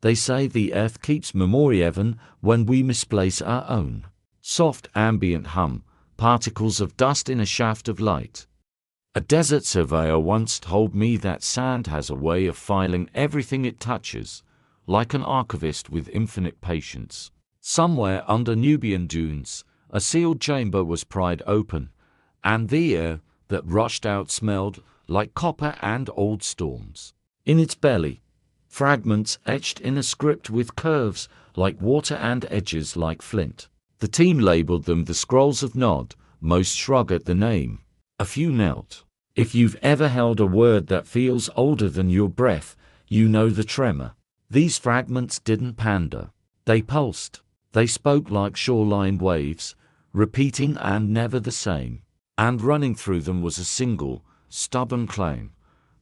They say the earth keeps memory even when we misplace our own. Soft ambient hum, particles of dust in a shaft of light. A desert surveyor once told me that sand has a way of filing everything it touches, like an archivist with infinite patience. Somewhere under Nubian dunes, a sealed chamber was pried open, and the air that rushed out smelled like copper and old storms. In its belly, fragments etched in a script with curves like water and edges like flint. The team labeled them the Scrolls of Nod. Most shrug at the name. A few knelt. If you've ever held a word that feels older than your breath, you know the tremor. These fragments didn't pander. They pulsed. They spoke like shoreline waves, repeating and never the same. And running through them was a single, stubborn claim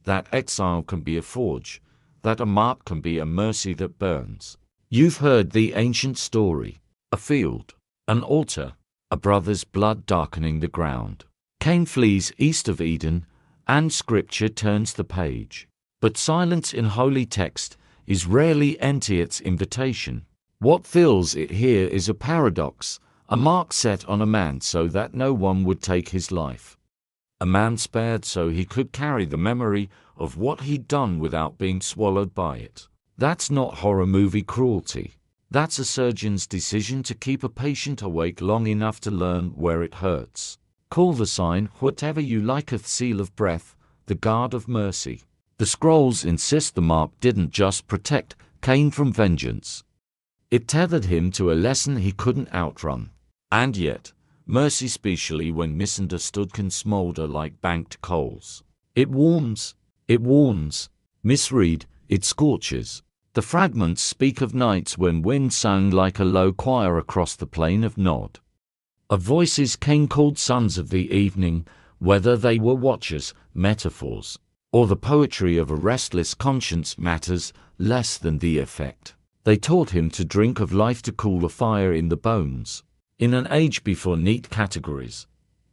that exile can be a forge, that a mark can be a mercy that burns. You've heard the ancient story. A field, an altar, a brother's blood darkening the ground. Cain flees east of Eden, and Scripture turns the page. But silence in holy text is rarely empty its invitation. What fills it here is a paradox, a mark set on a man so that no one would take his life. A man spared so he could carry the memory of what he'd done without being swallowed by it. That's not horror movie cruelty. That's a surgeon's decision to keep a patient awake long enough to learn where it hurts. Call the sign whatever you liketh, seal of breath, the guard of mercy. The scrolls insist the mark didn't just protect Cain from vengeance. It tethered him to a lesson he couldn't outrun. And yet, mercy, especially when misunderstood, can smolder like banked coals. It warms, misread, it scorches. The fragments speak of nights when wind sang like a low choir across the plain of Nod. Of voices Cain called sons of the evening, whether they were watchers, metaphors, or the poetry of a restless conscience matters less than the effect. They taught him to drink of life to cool the fire in the bones. In an age before neat categories,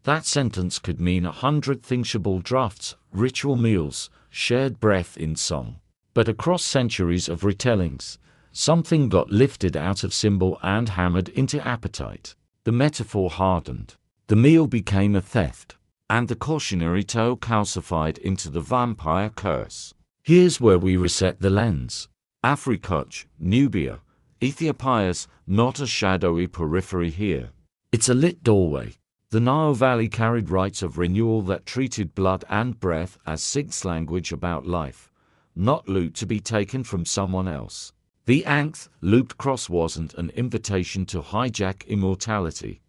that sentence could mean 100 thinkable drafts, ritual meals, shared breath in song. But across centuries of retellings, something got lifted out of symbol and hammered into appetite. The metaphor hardened. The meal became a theft, and the cautionary tale calcified into the vampire curse. Here's where we reset the lens. Africa, Nubia, Ethiopia's not a shadowy periphery here. It's a lit doorway. The Nile Valley carried rites of renewal that treated blood and breath as Sig's language about life, not loot to be taken from someone else. The Ankh looped cross wasn't an invitation to hijack immortality.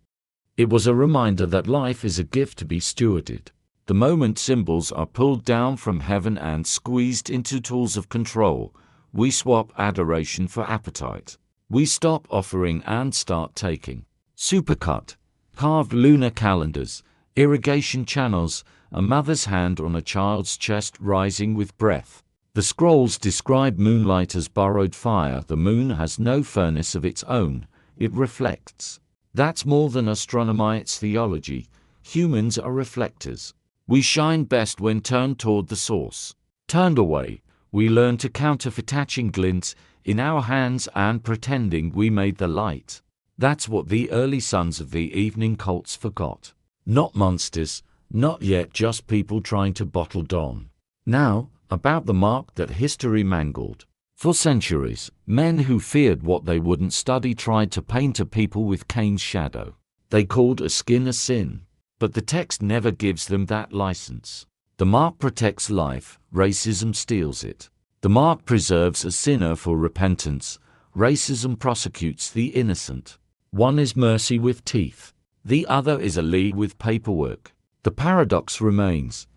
It was a reminder that life is a gift to be stewarded. The moment symbols are pulled down from heaven and squeezed into tools of control, we swap adoration for appetite. We stop offering and start taking. Supercut, carved lunar calendars, irrigation channels, a mother's hand on a child's chest rising with breath. The scrolls describe moonlight as borrowed fire. The moon has no furnace of its own, it reflects. That's more than astronomy, it's theology. Humans are reflectors. We shine best when turned toward the source. Turned away, we learn to counterfeit, attaching glints in our hands and pretending we made the light. That's what the early sons of the evening cults forgot. Not monsters, not yet, just people trying to bottle dawn. Now, about the mark that history mangled. For centuries, men who feared what they wouldn't study tried to paint a people with Cain's shadow. They called a skin a sin. But the text never gives them that license. The mark protects life, racism steals it. The mark preserves a sinner for repentance, racism prosecutes the innocent. One is mercy with teeth. The other is a lie with paperwork. The paradox remains.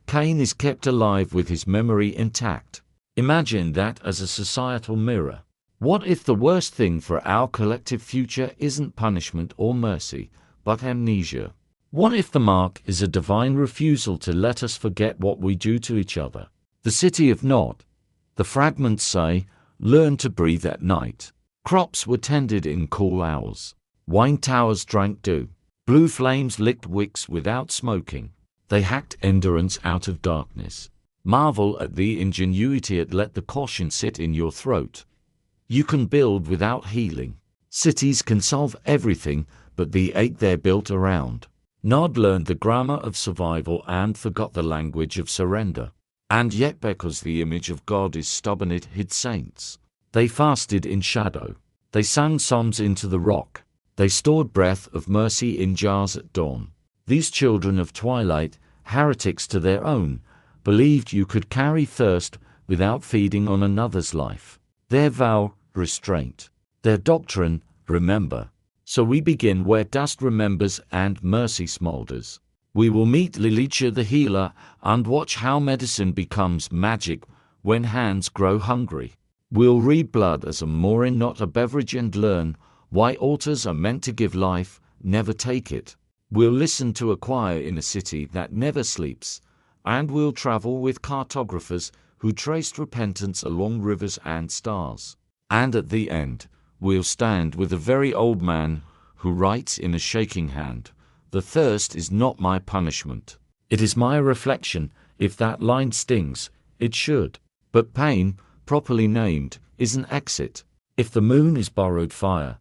Cain is kept alive with his memory intact. Imagine that as a societal mirror. What if the worst thing for our collective future isn't punishment or mercy, but amnesia? What if the mark is a divine refusal to let us forget what we do to each other? The city of Nod. The fragments say, learn to breathe at night. Crops were tended in cool hours. Wine towers drank dew. Blue flames licked wicks without smoking. They hacked endurance out of darkness. Marvel at the ingenuity it let the caution sit in your throat. You can build without healing. Cities can solve everything but the ache they're built around. Nod learned the grammar of survival and forgot the language of surrender. And yet, because the image of God is stubborn, it hid saints. They fasted in shadow. They sang psalms into the rock. They stored breath of mercy in jars at dawn. These children of twilight, heretics to their own, believed you could carry thirst without feeding on another's life. Their vow, restraint. Their doctrine, remember. So we begin where dust remembers and mercy smolders. We will meet Lilitu the healer and watch how medicine becomes magic when hands grow hungry. We'll read blood as a mooring, not a beverage, and learn why altars are meant to give life, never take it. We'll listen to a choir in a city that never sleeps, and we'll travel with cartographers who traced repentance along rivers and stars. And at the end, we'll stand with a very old man who writes in a shaking hand, "The thirst is not my punishment. It is my reflection." If that line stings, it should. But pain, properly named, is an exit. If the moon is borrowed fire,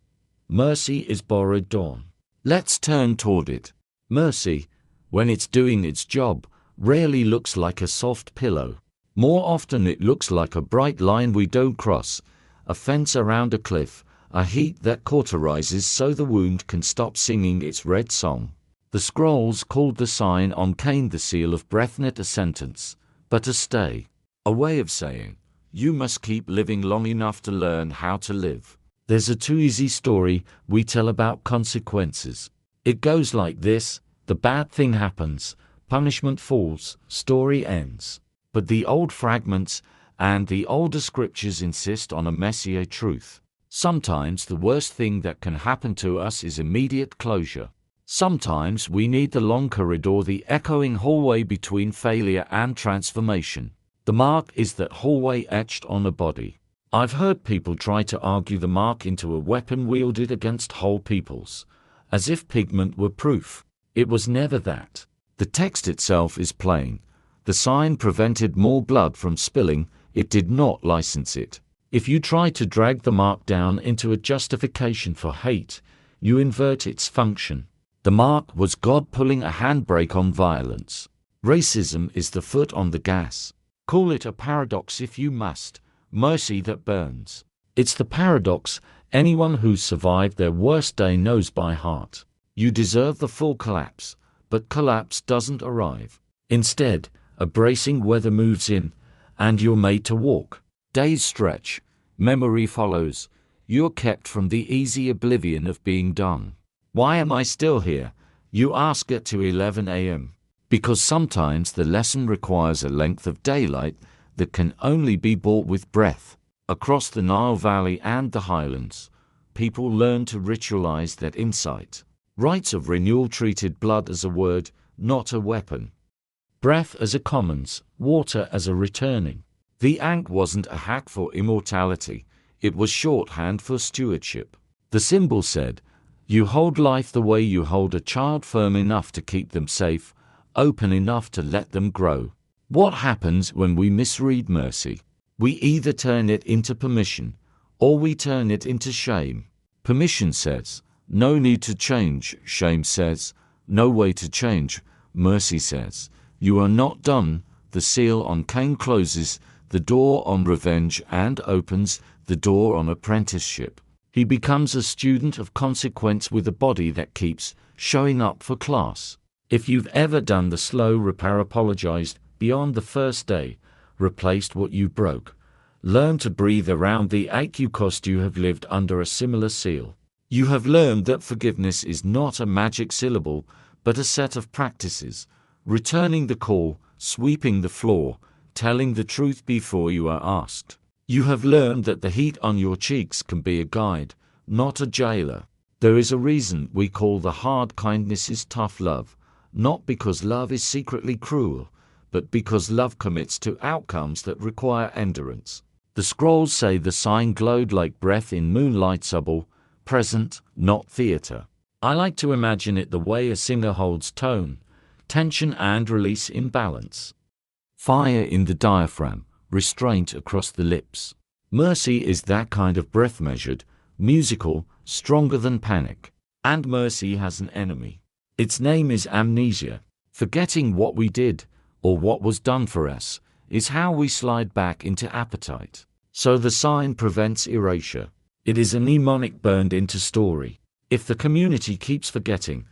mercy is borrowed dawn. Let's turn toward it. Mercy, when it's doing its job, rarely looks like a soft pillow. More often it looks like a bright line we don't cross, a fence around a cliff, a heat that cauterizes so the wound can stop singing its red song. The scrolls called the sign on Cain the seal of breath, not a sentence, but a stay, a way of saying, you must keep living long enough to learn how to live. There's a too easy story we tell about consequences. It goes like this: the bad thing happens, punishment falls, story ends. But the old fragments and the older scriptures insist on a messier truth. Sometimes the worst thing that can happen to us is immediate closure. Sometimes we need the long corridor, the echoing hallway between failure and transformation. The mark is that hallway etched on a body. I've heard people try to argue the mark into a weapon wielded against whole peoples, as if pigment were proof. It was never that. The text itself is plain. The sign prevented more blood from spilling, it did not license it. If you try to drag the mark down into a justification for hate, you invert its function. The mark was God pulling a handbrake on violence. Racism is the foot on the gas. Call it a paradox if you must. Mercy that burns. It's the paradox anyone who's survived their worst day knows by heart. You deserve the full collapse, but collapse doesn't arrive. Instead, a bracing weather moves in, and you're made to walk. Days stretch, memory follows. You're kept from the easy oblivion of being done. Why am I still here? You ask at 11 a.m. Because sometimes the lesson requires a length of daylight that can only be bought with breath. Across the Nile Valley and the highlands, people learn to ritualize that insight. Rites of renewal treated blood as a word, not a weapon. Breath as a commons, water as a returning. The Ankh wasn't a hack for immortality, it was shorthand for stewardship. The symbol said, you hold life the way you hold a child, firm enough to keep them safe, open enough to let them grow. What happens when we misread mercy? We either turn it into permission, or we turn it into shame. Permission says, no need to change. Shame says, no way to change. Mercy says, you are not done. The seal on Cain closes the door on revenge and opens the door on apprenticeship. He becomes a student of consequence with a body that keeps showing up for class. If you've ever done the slow repair, apologized beyond the first day, replaced what you broke, learned to breathe around the ache you caused, you have lived under a similar seal. You have learned that forgiveness is not a magic syllable, but a set of practices. Returning the call, sweeping the floor, telling the truth before you are asked. You have learned that the heat on your cheeks can be a guide, not a jailer. There is a reason we call the hard kindness is tough love, not because love is secretly cruel, but because love commits to outcomes that require endurance. The scrolls say the sign glowed like breath in moonlight, subtle, present, not theater. I like to imagine it the way a singer holds tone, tension and release in balance. Fire in the diaphragm, restraint across the lips. Mercy is that kind of breath, measured, musical, stronger than panic. And mercy has an enemy. Its name is amnesia. Forgetting what we did, or what was done for us, is how we slide back into appetite. So the sign prevents erasure. It is a mnemonic burned into story. If the community keeps forgetting,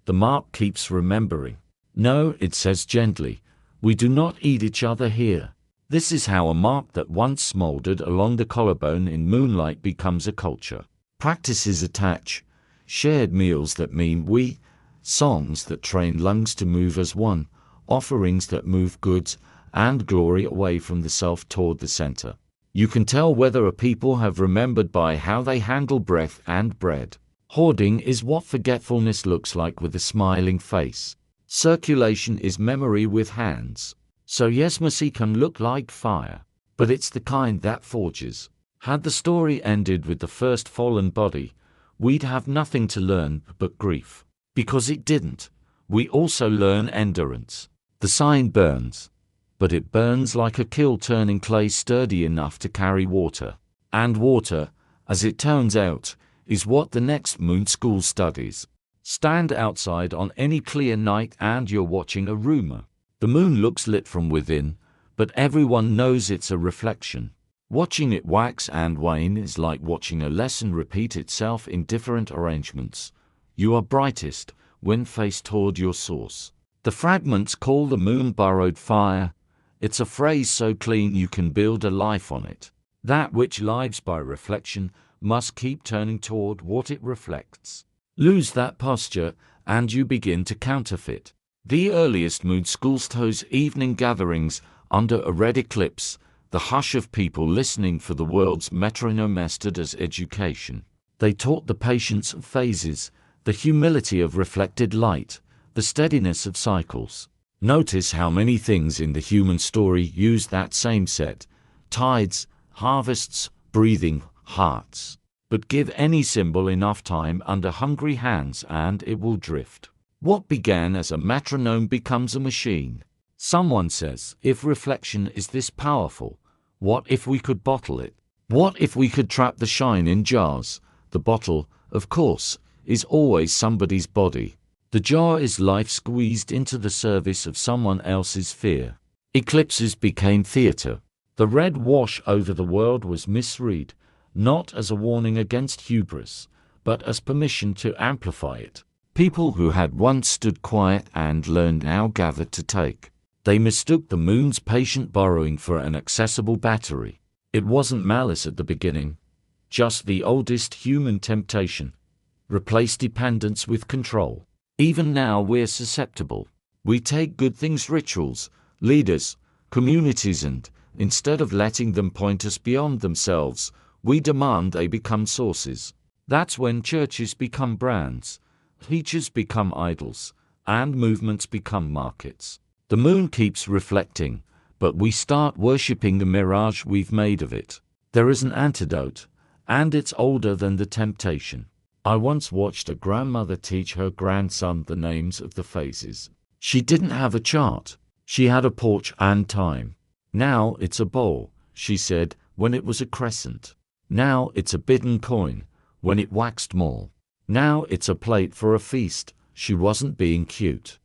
the mark keeps remembering. No, it says gently, we do not eat each other here. This is how a mark that once smoldered along the collarbone in moonlight becomes a culture. Practices attach, shared meals that mean we, songs that train lungs to move as one, offerings that move goods and glory away from the self toward the center. You can tell whether a people have remembered by how they handle breath and bread. Hoarding is what forgetfulness looks like with a smiling face. Circulation is memory with hands. So yes, mercy can look like fire, but it's the kind that forges. Had the story ended with the first fallen body, we'd have nothing to learn but grief. Because it didn't. We also learn endurance. The sign burns, but it burns like a kiln turning clay sturdy enough to carry water. And water, as it turns out, is what the next moon school studies. Stand outside on any clear night and you're watching a rumor. The moon looks lit from within, but everyone knows it's a reflection. Watching it wax and wane is like watching a lesson repeat itself in different arrangements. You are brightest when faced toward your source. The fragments call the moon borrowed fire. It's a phrase so clean you can build a life on it. That which lives by reflection must keep turning toward what it reflects. Lose that posture, and you begin to counterfeit. The earliest moon schools those evening gatherings under a red eclipse, the hush of people listening for the world's metronome mastered as education. They taught the patience of phases, the humility of reflected light, the steadiness of cycles. Notice how many things in the human story use that same set: tides, harvests, breathing, hearts. But give any symbol enough time under hungry hands and it will drift. What began as a metronome becomes a machine. Someone says, if reflection is this powerful, what if we could bottle it? What if we could trap the shine in jars? The bottle, of course, is always somebody's body. The jar is life squeezed into the service of someone else's fear. Eclipses became theater. The red wash over the world was misread, not as a warning against hubris, but as permission to amplify it. People who had once stood quiet and learned now gathered to take. They mistook the moon's patient borrowing for an accessible battery. It wasn't malice at the beginning, just the oldest human temptation. Replace dependence with control. Even now we're susceptible. We take good things, rituals, leaders, communities, and, instead of letting them point us beyond themselves, we demand they become sources. That's when churches become brands, teachers become idols, and movements become markets. The moon keeps reflecting, but we start worshipping the mirage we've made of it. There is an antidote, and it's older than the temptation. I once watched a grandmother teach her grandson the names of the phases. She didn't have a chart. She had a porch and time. Now it's a bowl, she said, when it was a crescent. Now it's a bidden coin, when it waxed more. Now it's a plate for a feast. She wasn't being cute.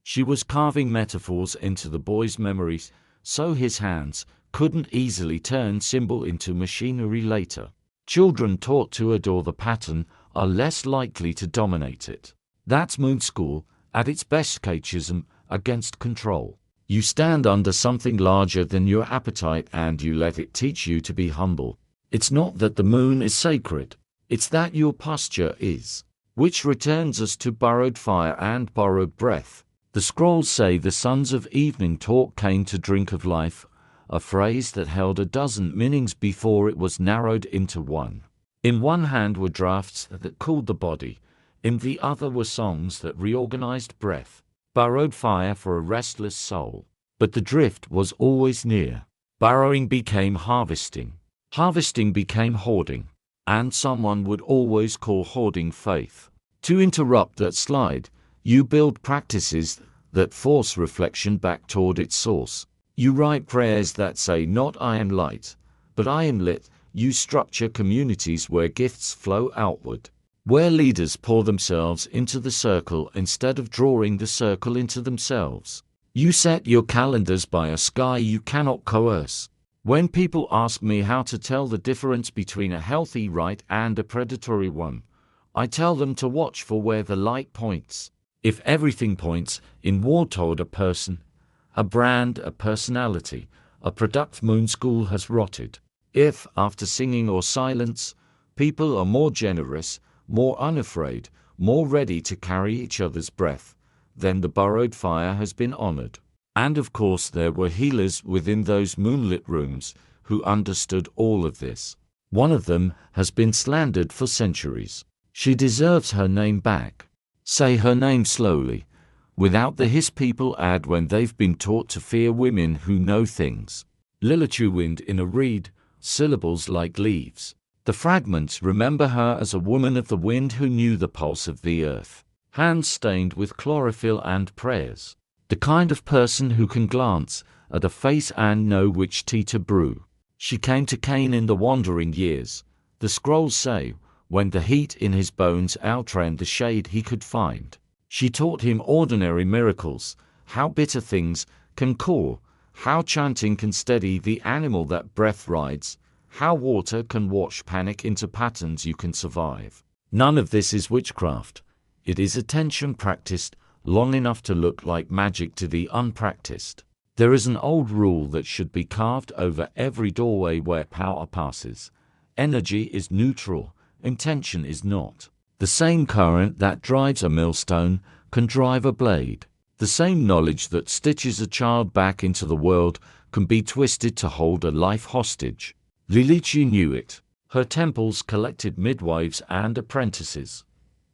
She was carving metaphors into the boy's memories, so his hands couldn't easily turn symbol into machinery later. Children taught to adore the pattern are less likely to dominate it. That's moon school, at its best, cateism against control. You stand under something larger than your appetite and you let it teach you to be humble. It's not that the moon is sacred, it's that your posture is. Which returns us to borrowed fire and borrowed breath. The scrolls say the sons of evening taught Cain to drink of life, a phrase that held a dozen meanings before it was narrowed into one. In one hand were drafts that cooled the body, in the other were songs that reorganized breath, borrowed fire for a restless soul. But the drift was always near. Borrowing became harvesting. Harvesting became hoarding. And someone would always call hoarding faith. To interrupt that slide, you build practices that force reflection back toward its source. You write prayers that say not I am light, But I am lit. You structure communities where gifts flow outward, where leaders pour themselves into the circle instead of drawing the circle into themselves. You set your calendars by a sky you cannot coerce. When people ask me how to tell the difference between a healthy right and a predatory one, I tell them to watch for where the light points. If everything points inward toward a person, a brand, a personality, a product, moon school has rotted. If, after singing or silence, people are more generous, more unafraid, more ready to carry each other's breath, then the borrowed fire has been honored. And of course there were healers within those moonlit rooms who understood all of this. One of them has been slandered for centuries. She deserves her name back. Say her name slowly, without the hiss people add when they've been taught to fear women who know things. Lilitu, wind in a reed, syllables like leaves. The fragments remember her as a woman of the wind who knew the pulse of the earth, hands stained with chlorophyll and prayers. The kind of person who can glance at a face and know which tea to brew. She came to Cain in the wandering years, the scrolls say, when the heat in his bones outran the shade he could find. She taught him ordinary miracles, how bitter things can cool, how chanting can steady the animal that breath rides, how water can wash panic into patterns you can survive. None of this is witchcraft. It is attention practiced long enough to look like magic to the unpracticed. There is an old rule that should be carved over every doorway where power passes. Energy is neutral, intention is not. The same current that drives a millstone can drive a blade. The same knowledge that stitches a child back into the world can be twisted to hold a life hostage. Lilitu knew it. Her temples collected midwives and apprentices,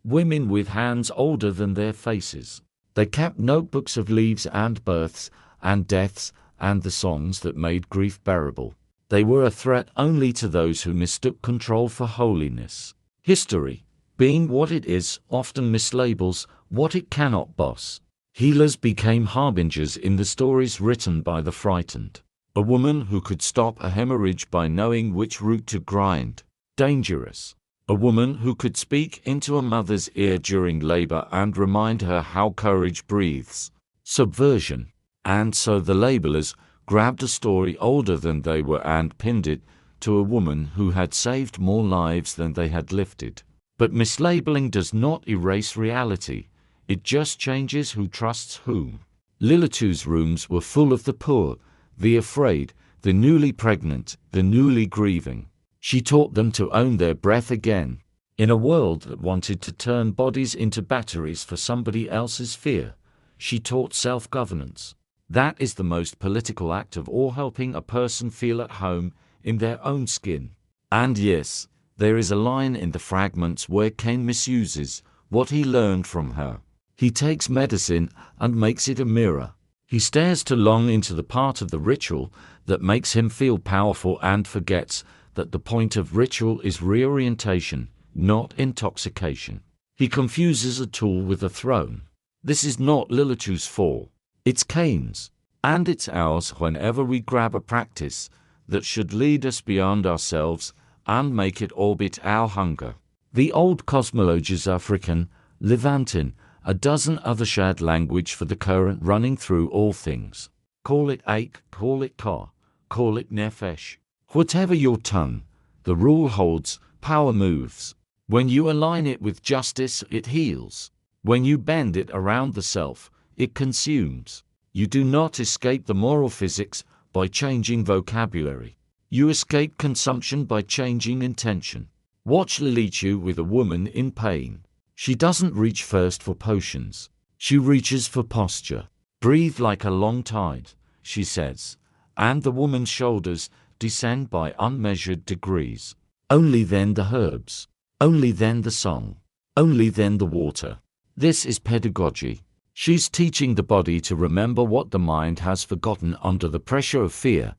women with hands older than their faces. They kept notebooks of leaves and births and deaths and the songs that made grief bearable. They were a threat only to those who mistook control for holiness. History, being what it is, often mislabels what it cannot boss. Healers became harbingers in the stories written by the frightened. A woman who could stop a hemorrhage by knowing which root to grind. Dangerous. A woman who could speak into a mother's ear during labor and remind her how courage breathes. Subversion. And so the labelers grabbed a story older than they were and pinned it to a woman who had saved more lives than they had lifted. But mislabeling does not erase reality. It just changes who trusts whom. Lilitu's rooms were full of the poor, the afraid, the newly pregnant, the newly grieving. She taught them to own their breath again. In a world that wanted to turn bodies into batteries for somebody else's fear, she taught self-governance. That is the most political act of all, helping a person feel at home in their own skin. And yes, there is a line in the fragments where Cain misuses what he learned from her. He takes medicine and makes it a mirror. He stares too long into the part of the ritual that makes him feel powerful and forgets that the point of ritual is reorientation, not intoxication. He confuses a tool with a throne. This is not Lilitu's fall. It's Cain's. And it's ours whenever we grab a practice that should lead us beyond ourselves and make it orbit our hunger. The old cosmologies, African, Levantin, a dozen other shared language for the current running through all things. Call it ache, call it ka, call it nefesh. Whatever your tongue, the rule holds, power moves. When you align it with justice, it heals. When you bend it around the self, it consumes. You do not escape the moral physics by changing vocabulary. You escape consumption by changing intention. Watch Lilitu with a woman in pain. She doesn't reach first for potions. She reaches for posture. Breathe like a long tide, she says, and the woman's shoulders descend by unmeasured degrees. Only then the herbs. Only then the song. Only then the water. This is pedagogy. She's teaching the body to remember what the mind has forgotten under the pressure of fear.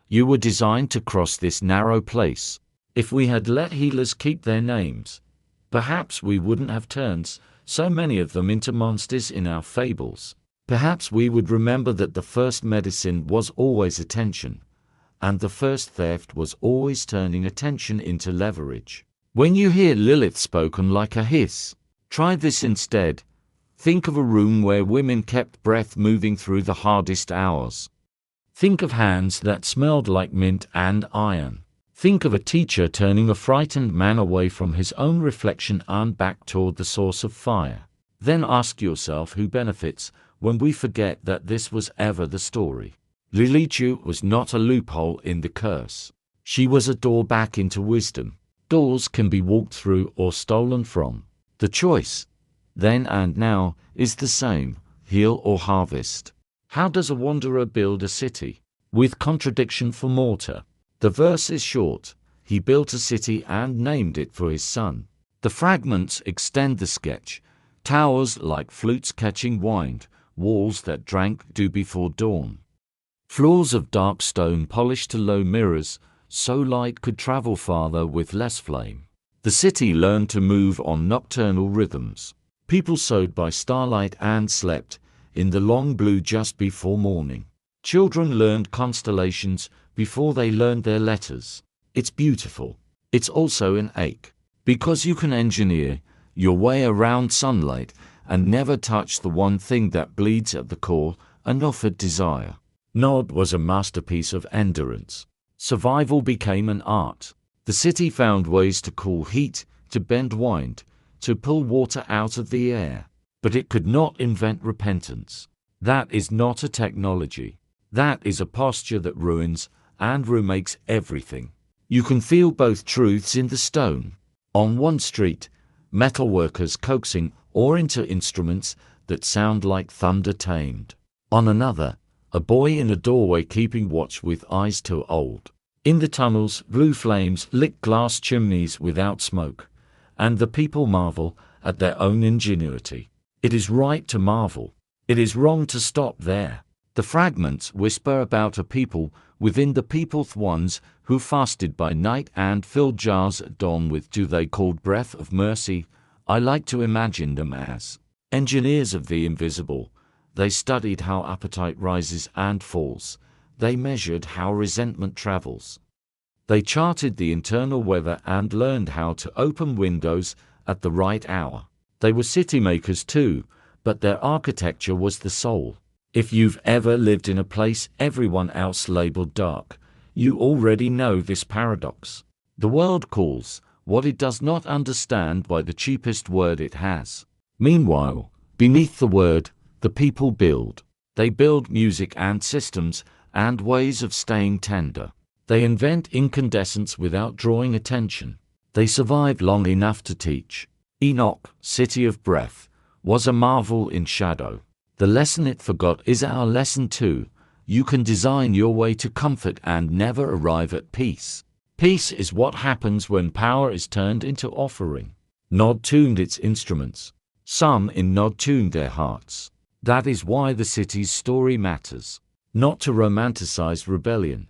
You were designed to cross this narrow place. If we had let healers keep their names, perhaps we wouldn't have turned so many of them into monsters in our fables. Perhaps we would remember that the first medicine was always attention, and the first theft was always turning attention into leverage. When you hear Lilith spoken like a hiss, try this instead. Think of a room where women kept breath moving through the hardest hours. Think of hands that smelled like mint and iron. Think of a teacher turning a frightened man away from his own reflection and back toward the source of fire. Then ask yourself who benefits when we forget that this was ever the story. Lilitu was not a loophole in the curse. She was a door back into wisdom. Doors can be walked through or stolen from. The choice, then and now, is the same: heal or harvest. How does a wanderer build a city? With contradiction for mortar. The verse is short. He built a city and named it for his son. The fragments extend the sketch. Towers like flutes catching wind, walls that drank dew before dawn. Floors of dark stone polished to low mirrors, so light could travel farther with less flame. The city learned to move on nocturnal rhythms. People sewed by starlight and slept in the long blue just before morning. Children learned constellations before they learned their letters. It's beautiful. It's also an ache, because you can engineer your way around sunlight and never touch the one thing that bleeds at the core, an offered desire. Nod was a masterpiece of endurance. Survival became an art. The city found ways to cool heat, to bend wind, to pull water out of the air. But it could not invent repentance. That is not a technology. That is a posture that ruins and remakes everything. You can feel both truths in the stone. On one street, metalworkers coaxing ore into instruments that sound like thunder tamed. On another, a boy in a doorway keeping watch with eyes too old. In the tunnels, blue flames lick glass chimneys without smoke, and the people marvel at their own ingenuity. It is right to marvel. It is wrong to stop there. The fragments whisper about a people within the peopled ones who fasted by night and filled jars at dawn with dew they called breath of mercy. I like to imagine them as engineers of the invisible. They studied how appetite rises and falls. They measured how resentment travels. They charted the internal weather and learned how to open windows at the right hour. They were city makers too, but their architecture was the soul. If you've ever lived in a place everyone else labeled dark, you already know this paradox. The world calls what it does not understand by the cheapest word it has. Meanwhile, beneath the word, the people build. They build music and systems and ways of staying tender. They invent incandescence without drawing attention. They survive long enough to teach. Enoch, city of breath, was a marvel in shadow. The lesson it forgot is our lesson too. You can design your way to comfort and never arrive at peace. Peace is what happens when power is turned into offering. Nod tuned its instruments. Some in Nod tuned their hearts. That is why the city's story matters. Not to romanticize rebellion,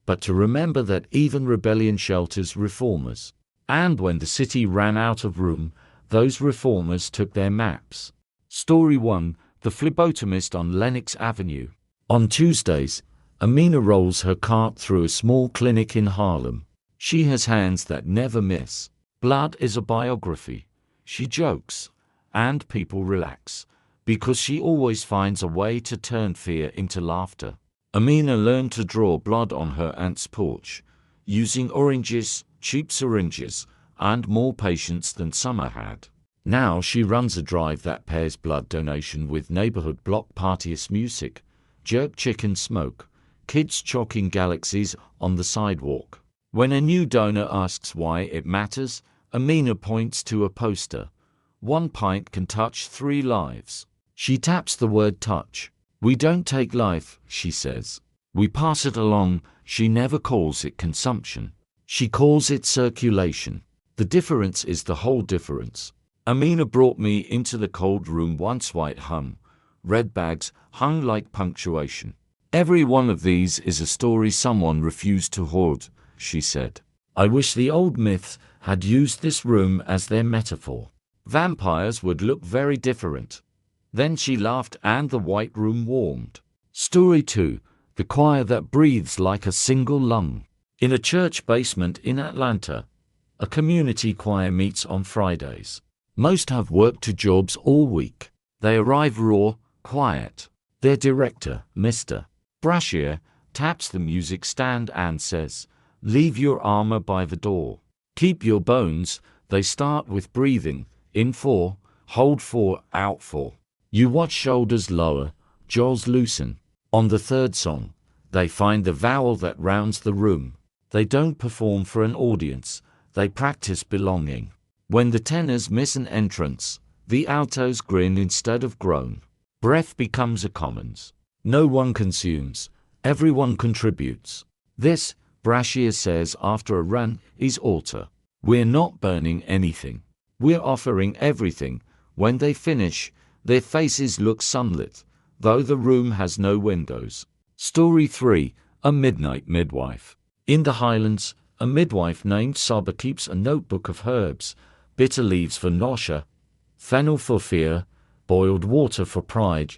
but to remember that even rebellion shelters reformers. And when the city ran out of room, those reformers took their maps. Story 1, the phlebotomist on Lenox Avenue. On Tuesdays, Amina rolls her cart through a small clinic in Harlem. She has hands that never miss. Blood is a biography. She jokes, and people relax, because she always finds a way to turn fear into laughter. Amina learned to draw blood on her aunt's porch, using oranges, cheap syringes, and more patience than Summer had. Now she runs a drive that pairs blood donation with neighborhood block partyist music, jerk chicken smoke, kids chalking galaxies on the sidewalk. When a new donor asks why it matters, Amina points to a poster. 1 pint can touch 3 lives. She taps the word touch. We don't take life, she says. We pass it along. She never calls it consumption. She calls it circulation. The difference is the whole difference. Amina brought me into the cold room once. White hung, red bags hung like punctuation. Every one of these is a story someone refused to hoard, she said. I wish the old myths had used this room as their metaphor. Vampires would look very different. Then she laughed and the white room warmed. Story 2, the choir that breathes like a single lung. In a church basement in Atlanta, a community choir meets on Fridays. Most have work to jobs all week. They arrive raw, quiet. Their director, Mr. Brashear, taps the music stand and says, "Leave your armor by the door. Keep your bones." They start with breathing, in 4, hold 4, out 4. You watch shoulders lower, jaws loosen. On the third song, they find the vowel that rounds the room. They don't perform for an audience, they practice belonging. When the tenors miss an entrance, the altos grin instead of groan. Breath becomes a commons. No one consumes, everyone contributes. This, Brashear says after a run, is altar. We're not burning anything. We're offering everything. When they finish, their faces look sunlit, though the room has no windows. Story 3. A Midnight Midwife. In the Highlands, a midwife named Saba keeps a notebook of herbs, bitter leaves for nausea, fennel for fear, boiled water for pride.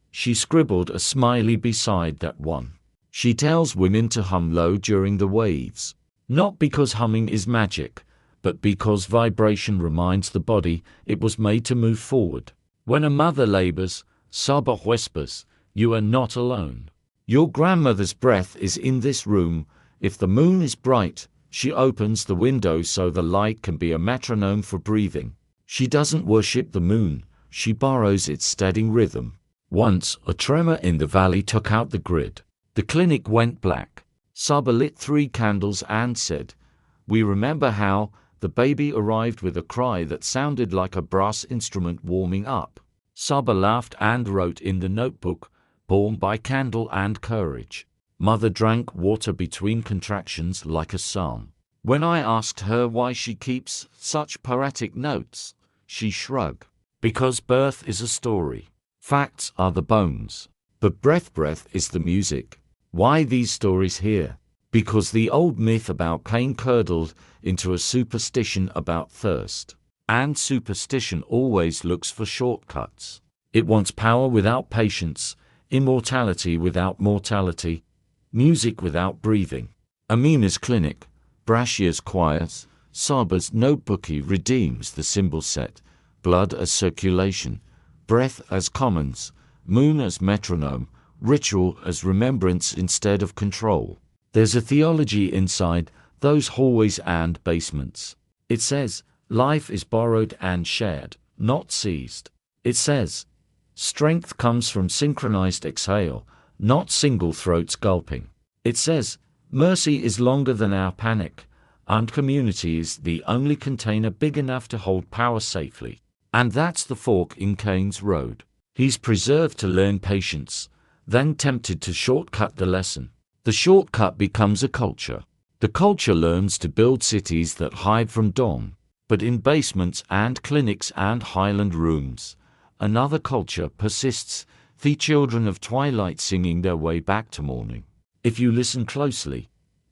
She scribbled a smiley beside that one. She tells women to hum low during the waves. Not because humming is magic, but because vibration reminds the body it was made to move forward. When a mother labors, Saba whispers, "You are not alone. Your grandmother's breath is in this room." If the moon is bright, she opens the window so the light can be a metronome for breathing. She doesn't worship the moon, she borrows its steady rhythm. Once, a tremor in the valley took out the grid. The clinic went black. Saba lit 3 candles and said, "We remember how the baby arrived with a cry that sounded like a brass instrument warming up." Saba laughed and wrote in the notebook, "Born by candle and courage." Mother drank water between contractions like a psalm. When I asked her why she keeps such poetic notes, she shrugged. Because birth is a story. Facts are the bones. But breath is the music. Why these stories here? Because the old myth about Cain curdled into a superstition about thirst. And superstition always looks for shortcuts. It wants power without patience, immortality without mortality, music without breathing. Amina's clinic, Brashear's choirs, Saba's notebookie redeems the symbol set, blood as circulation, breath as commons, moon as metronome, ritual as remembrance instead of control. There's a theology inside those hallways and basements. It says, life is borrowed and shared, not seized. It says, strength comes from synchronized exhale, not single throats gulping. It says, mercy is longer than our panic, and community is the only container big enough to hold power safely. And that's the fork in Cain's road. He's preserved to learn patience, then tempted to shortcut the lesson. The shortcut becomes a culture. The culture learns to build cities that hide from dawn, but in basements and clinics and highland rooms, another culture persists, the children of twilight singing their way back to morning. If you listen closely,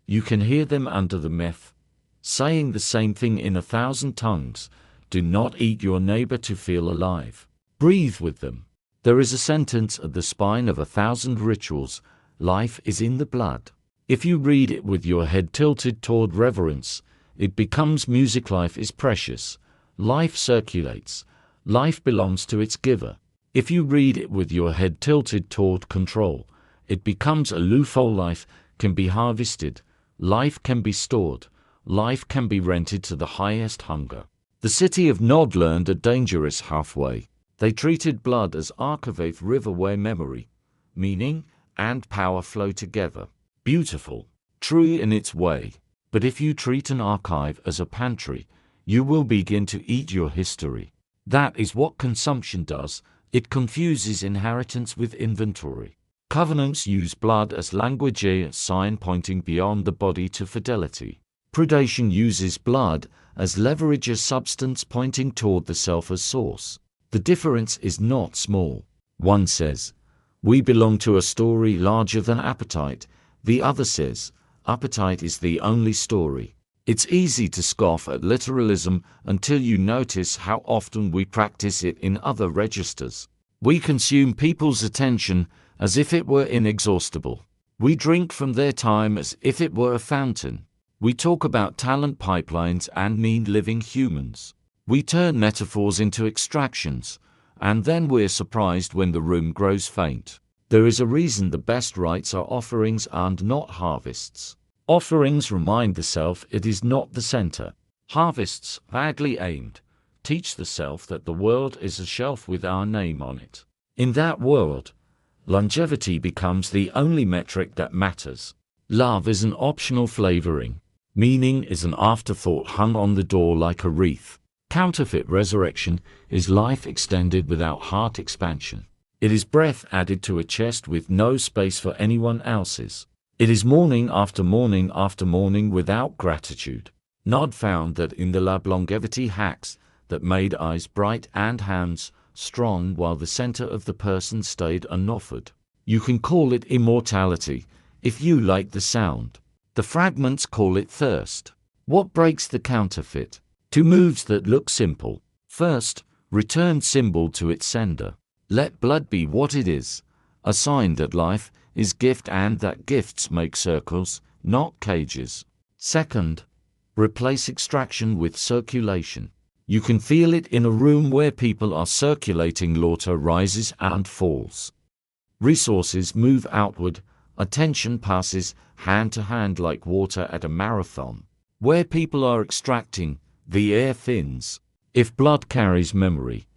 you can hear them under the myth, saying the same thing in 1,000 tongues. Do not eat your neighbor to feel alive. Breathe with them. There is a sentence at the spine of 1,000 rituals, life is in the blood. If you read it with your head tilted toward reverence, it becomes music. Life is precious. Life circulates. Life belongs to its giver. If you read it with your head tilted toward control, it becomes aloof. Life can be harvested. Life can be stored. Life can be rented to the highest hunger. The city of Nod learned a dangerous halfway. They treated blood as archivate river where memory, meaning, and power flow together. Beautiful, true in its way. But if you treat an archive as a pantry, you will begin to eat your history. That is what consumption does. It confuses inheritance with inventory. Covenants use blood as language, a sign pointing beyond the body to fidelity. Predation uses blood as leverage, a substance pointing toward the self as source. The difference is not small. One says, we belong to a story larger than appetite. The other says, appetite is the only story. It's easy to scoff at literalism until you notice how often we practice it in other registers. We consume people's attention as if it were inexhaustible. We drink from their time as if it were a fountain. We talk about talent pipelines and mean living humans. We turn metaphors into extractions, and then we're surprised when the room grows faint. There is a reason the best rites are offerings and not harvests. Offerings remind the self it is not the center. Harvests, vaguely aimed, teach the self that the world is a shelf with our name on it. In that world, longevity becomes the only metric that matters. Love is an optional flavoring. Meaning is an afterthought hung on the door like a wreath. Counterfeit resurrection is life extended without heart expansion. It is breath added to a chest with no space for anyone else's. It is morning after morning after morning without gratitude. Nod found that in the lab longevity hacks that made eyes bright and hands strong while the center of the person stayed unoffered. You can call it immortality if you like the sound. The fragments call it thirst. What breaks the counterfeit? Two moves that look simple. First, return symbol to its sender. Let blood be what it is, a sign that life is gift and that gifts make circles, not cages. Second, replace extraction with circulation. You can feel it in a room where people are circulating. Water rises and falls. Resources move outward. Attention passes hand to hand like water at a marathon. Where people are extracting, the air thins. If blood carries memory,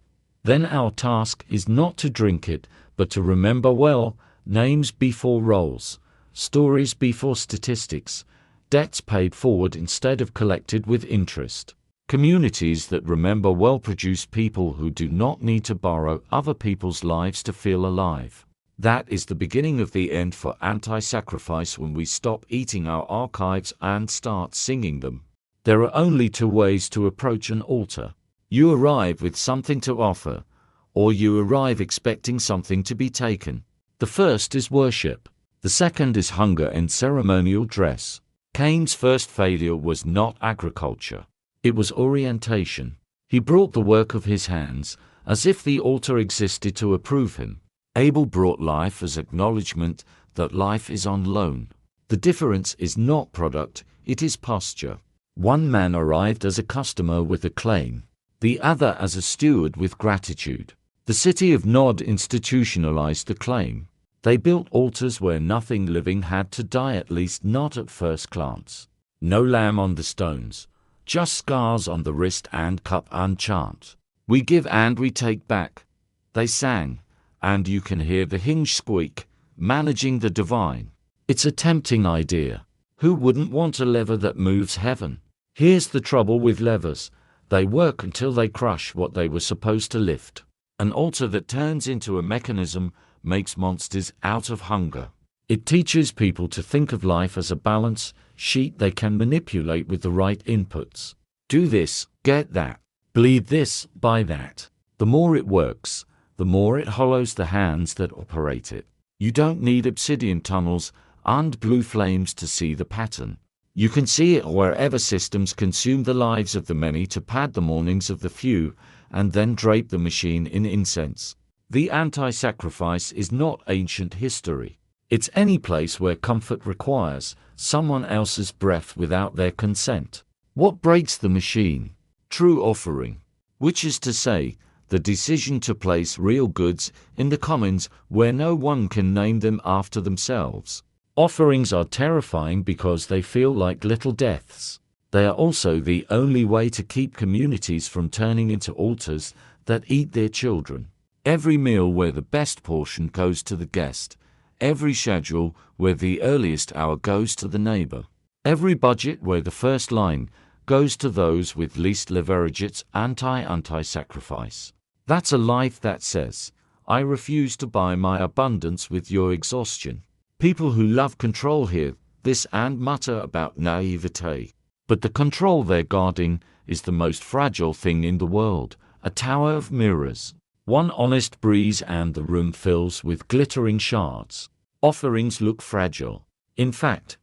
then our task is not to drink it, but to remember well, names before roles, stories before statistics, debts paid forward instead of collected with interest. Communities that remember well produce people who do not need to borrow other people's lives to feel alive. That is the beginning of the end for anti-sacrifice when we stop eating our archives and start singing them. There are only two ways to approach an altar. You arrive with something to offer, or you arrive expecting something to be taken. The first is worship. The second is hunger and ceremonial dress. Cain's first failure was not agriculture. It was orientation. He brought the work of his hands, as if the altar existed to approve him. Abel brought life as acknowledgement that life is on loan. The difference is not product, it is posture. One man arrived as a customer with a claim, the other as a steward with gratitude. The city of Nod institutionalized the claim. They built altars where nothing living had to die, at least not at first glance. No lamb on the stones, just scars on the wrist and cup unchant. We give and we take back, they sang, and you can hear the hinge squeak, managing the divine. It's a tempting idea. Who wouldn't want a lever that moves heaven? Here's the trouble with levers. They work until they crush what they were supposed to lift. An altar that turns into a mechanism makes monsters out of hunger. It teaches people to think of life as a balance sheet they can manipulate with the right inputs. Do this, get that. Bleed this, buy that. The more it works, the more it hollows the hands that operate it. You don't need obsidian tunnels and blue flames to see the pattern. You can see it wherever systems consume the lives of the many to pad the mornings of the few, and then drape the machine in incense. The anti-sacrifice is not ancient history. It's any place where comfort requires someone else's breath without their consent. What breaks the machine? True offering, which is to say, the decision to place real goods in the commons where no one can name them after themselves. Offerings are terrifying because they feel like little deaths. They are also the only way to keep communities from turning into altars that eat their children. Every meal where the best portion goes to the guest. Every schedule where the earliest hour goes to the neighbor. Every budget where the first line goes to those with least leverage. It's anti-sacrifice. That's a life that says, I refuse to buy my abundance with your exhaustion. People who love control hear this and mutter about naivete. But the control they're guarding is the most fragile thing in the world, a tower of mirrors. One honest breeze and the room fills with glittering shards. Offerings look fragile. In fact,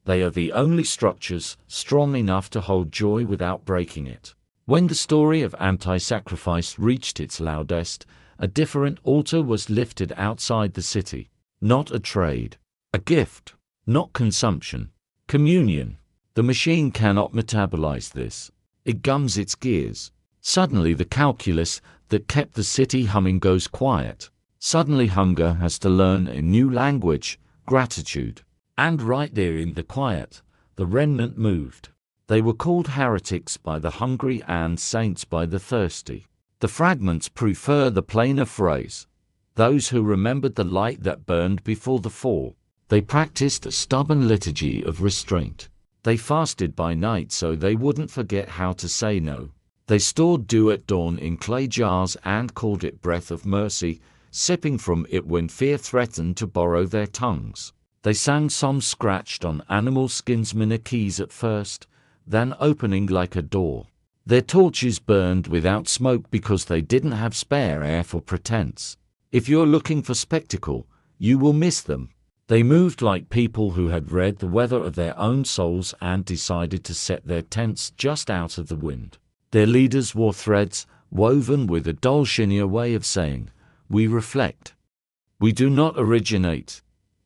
they are the only structures strong enough to hold joy without breaking it. When the story of anti-sacrifice reached its loudest, a different altar was lifted outside the city. Not a trade, A gift, not consumption. Communion. The machine cannot metabolize this. It gums its gears. Suddenly the calculus that kept the city humming goes quiet. Suddenly hunger has to learn a new language, gratitude. And right there in the quiet, the remnant moved. They were called heretics by the hungry and saints by the thirsty. The fragments prefer the plainer phrase. Those who remembered the light that burned before the fall. They practiced a stubborn liturgy of restraint. They fasted by night so they wouldn't forget how to say no. They stored dew at dawn in clay jars and called it breath of mercy, sipping from it when fear threatened to borrow their tongues. They sang psalms scratched on animal skins, minor keys at first, then opening like a door. Their torches burned without smoke because they didn't have spare air for pretense. If you're looking for spectacle, you will miss them. They moved like people who had read the weather of their own souls and decided to set their tents just out of the wind. Their leaders wore threads, woven with a Dulcinea way of saying, "We reflect. We do not originate."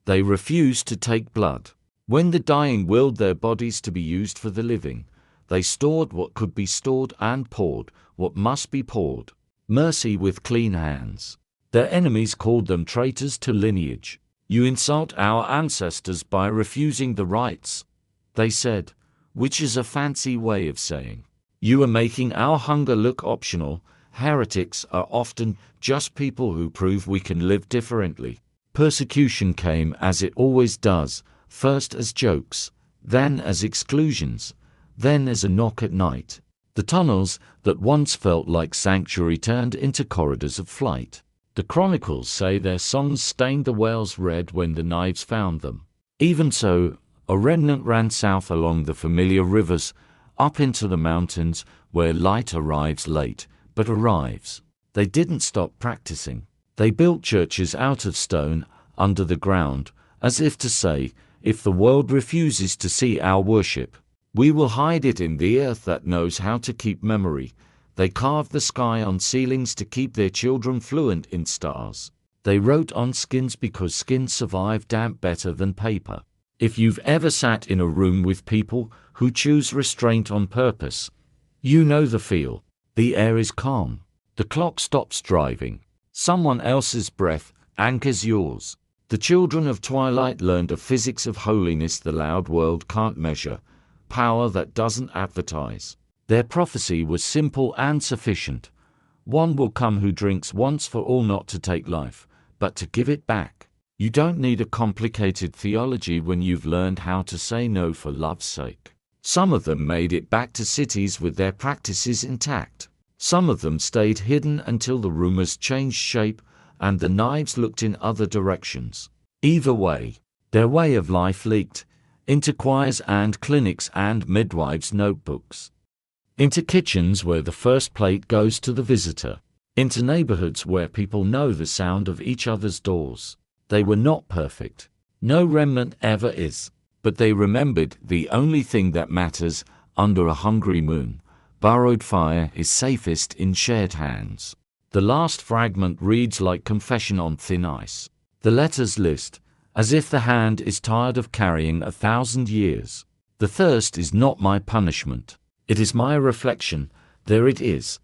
They refused to take blood. When the dying willed their bodies to be used for the living, they stored what could be stored and poured what must be poured. Mercy with clean hands. Their enemies called them traitors to lineage. "You insult our ancestors by refusing the rites," they said, which is a fancy way of saying, "You are making our hunger look optional." Heretics are often just people who prove we can live differently. Persecution came as it always does, first as jokes, then as exclusions, then as a knock at night. The tunnels that once felt like sanctuary turned into corridors of flight. The chronicles say their songs stained the wells red when the knives found them. Even so, a remnant ran south along the familiar rivers, up into the mountains where light arrives late, but arrives. They didn't stop practicing. They built churches out of stone, under the ground, as if to say, if the world refuses to see our worship, we will hide it in the earth that knows how to keep memory. They carved the sky on ceilings to keep their children fluent in stars. They wrote on skins because skins survive damp better than paper. If you've ever sat in a room with people who choose restraint on purpose, you know the feel. The air is calm. The clock stops driving. Someone else's breath anchors yours. The children of twilight learned a physics of holiness the loud world can't measure, power that doesn't advertise. Their prophecy was simple and sufficient. One will come who drinks once for all, not to take life, but to give it back. You don't need a complicated theology when you've learned how to say no for love's sake. Some of them made it back to cities with their practices intact. Some of them stayed hidden until the rumors changed shape and the knives looked in other directions. Either way, their way of life leaked into choirs and clinics and midwives' notebooks, into kitchens where the first plate goes to the visitor, into neighborhoods where people know the sound of each other's doors. They were not perfect. No remnant ever is. But they remembered the only thing that matters under a hungry moon. Borrowed fire is safest in shared hands. The last fragment reads like confession on thin ice. The letters list, as if the hand is tired of carrying 1,000 years. The thirst is not my punishment. It is my reflection. There it is.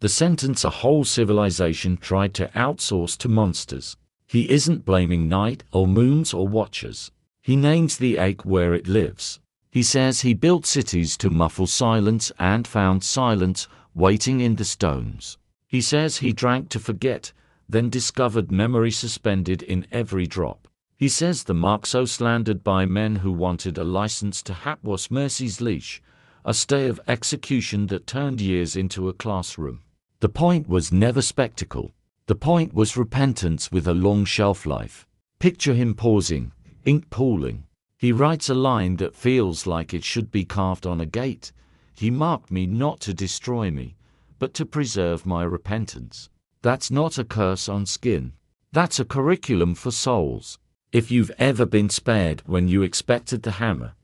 The sentence a whole civilization tried to outsource to monsters. He isn't blaming night or moons or watchers. He names the ache where it lives. He says he built cities to muffle silence and found silence waiting in the stones. He says he drank to forget, then discovered memory suspended in every drop. He says the mark so slandered by men who wanted a license to hap was mercy's leash, a stay of execution that turned years into a classroom. The point was never spectacle. The point was repentance with a long shelf life. Picture him pausing, ink pooling. He writes a line that feels like it should be carved on a gate. He marked me not to destroy me, but to preserve my repentance. That's not a curse on skin. That's a curriculum for souls. If you've ever been spared when you expected the hammer,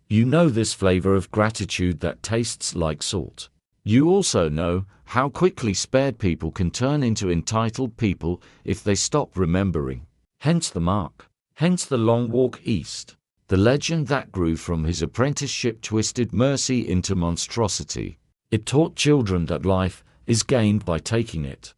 you know this flavor of gratitude that tastes like salt. You also know how quickly spared people can turn into entitled people if they stop remembering. Hence the mark. Hence the long walk east. The legend that grew from his apprenticeship twisted mercy into monstrosity. It taught children that life is gained by taking it.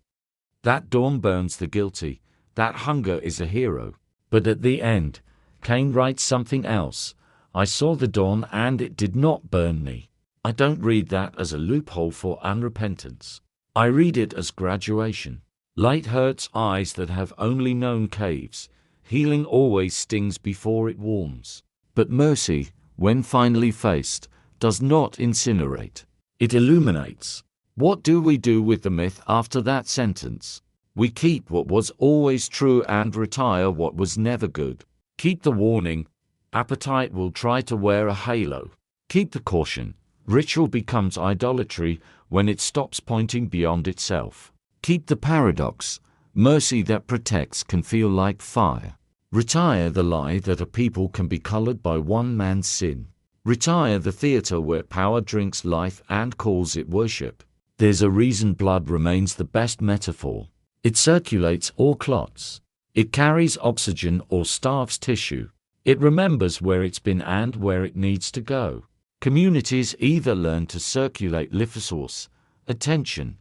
That dawn burns the guilty, that hunger is a hero. But at the end, Cain writes something else. I saw the dawn and it did not burn me. I don't read that as a loophole for unrepentance. I read it as graduation. Light hurts eyes that have only known caves. Healing always stings before it warms. But mercy, when finally faced, does not incinerate. It illuminates. What do we do with the myth after that sentence? We keep what was always true and retire what was never good. Keep the warning. Appetite will try to wear a halo. Keep the caution. Ritual becomes idolatry when it stops pointing beyond itself. Keep the paradox. Mercy that protects can feel like fire. Retire the lie that a people can be colored by one man's sin. Retire the theater where power drinks life and calls it worship. There's a reason blood remains the best metaphor. It circulates or clots. It carries oxygen or starves tissue. It remembers where it's been and where it needs to go. Communities either learn to circulate lyphosource, attention,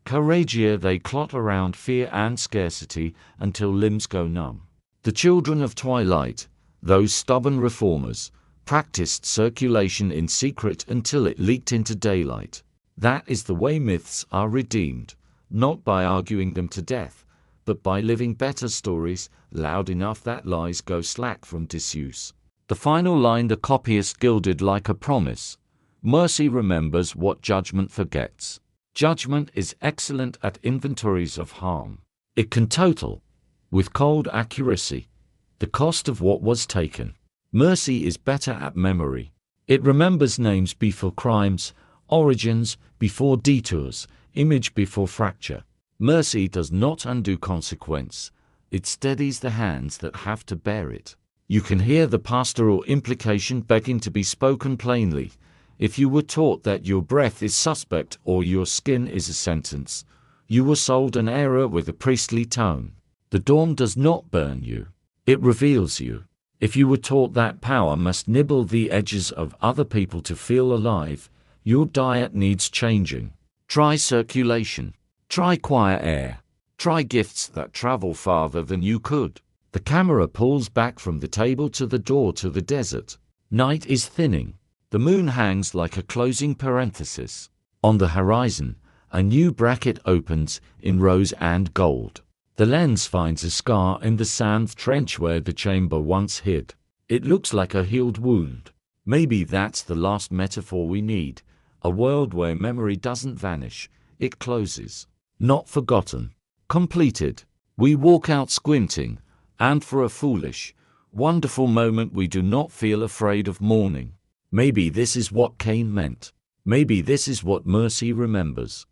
courageous they clot around fear and scarcity until limbs go numb. The children of twilight, those stubborn reformers, practiced circulation in secret until it leaked into daylight. That is the way myths are redeemed, not by arguing them to death, but by living better stories loud enough that lies go slack from disuse. The final line the copyist gilded like a promise. Mercy remembers what judgment forgets. Judgment is excellent at inventories of harm. It can total, with cold accuracy, the cost of what was taken. Mercy is better at memory. It remembers names before crimes, origins before detours, image before fracture. Mercy does not undo consequence. It steadies the hands that have to bear it. You can hear the pastoral implication begging to be spoken plainly. If you were taught that your breath is suspect or your skin is a sentence, you were sold an error with a priestly tone. The dawn does not burn you. It reveals you. If you were taught that power must nibble the edges of other people to feel alive, your diet needs changing. Try circulation. Try quiet air. Try gifts that travel farther than you could. The camera pulls back from the table to the door to the desert. Night is thinning. The moon hangs like a closing parenthesis. On the horizon, a new bracket opens in rose and gold. The lens finds a scar in the sand trench where the chamber once hid. It looks like a healed wound. Maybe that's the last metaphor we need. A world where memory doesn't vanish, it closes. Not forgotten. Completed. We walk out squinting, and for a foolish, wonderful moment we do not feel afraid of mourning. Maybe this is what Cain meant. Maybe this is what mercy remembers.